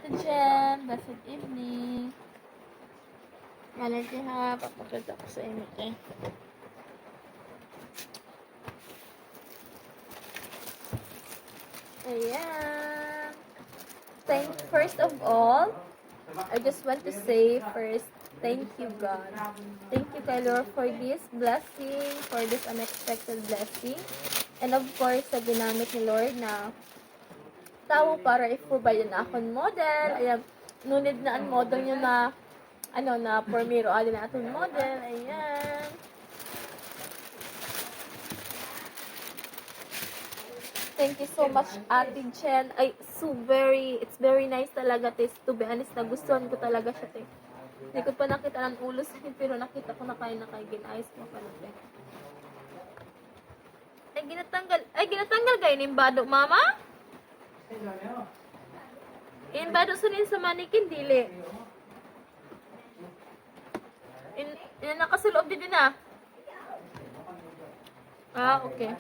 Ate Jen. Blessed evening. Malaki ha. Papakita ko sa inyo eh. Ayan. First of all, I just want to say first, thank you God. Thank you kay Lord for this blessing, for this unexpected blessing. And of course, sa ginamit ni Lord na tao para i-provide na akong model. Ayan, nunid na ang model niya na na formiro adin na atong model. Ayan. Thank you so much, Ate Jen. It's very nice talaga, tis. To be honest, nagustuhan ko talaga siya, te. Hindi ko pa nakita ng ulo sa pero nakita ko na kayo ginayos mo pa na, te. Ay, ginatanggal kayo ni Bado, mama? In Bado sunin sa manikin, dili. In nakasuloob din na. Ah, okay.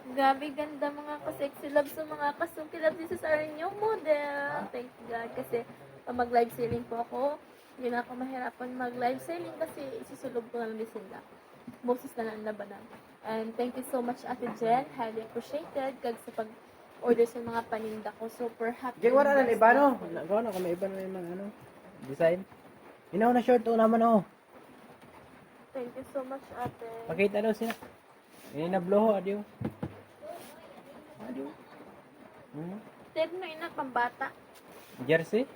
Grabe ganda mga ka-sexy love sa mga kasungkilab dito sa inyong model. Thank God kasi mag-live selling po ako. Hindi na ako mahirapan mag-live selling kasi isusulob ko na lang din sila. Boses na lang labanan. And thank you so much Ate Jen. Highly appreciated kag sa pag-order sa mga paninda ko. Super happy. Jay, wala na iba no? Gawa na kung may iba na yung mga design. Inaw na short to naman oh. Thank you so much Ate. Pakita daw siya. Ini na bloho adio. Terno ina pambata. Jersey?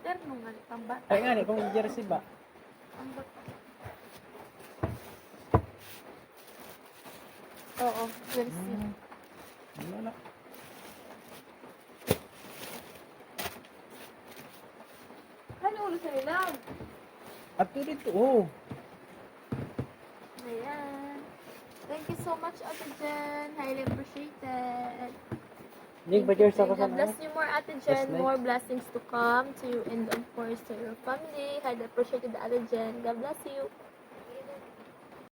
Terno nga pambata. Ay nga kung jersey ba? Pambata. Oo, jersey. Wala. Ano ulo sa ilang? At dito oh. Ayan. Thank you so much, Ate Jen. Highly appreciated. Jig, pa cheers ako sa God bless you more, Ate Jen. Yes, More blessings to come to you and of course to your family. Highly appreciated, Ate Jen. God bless you.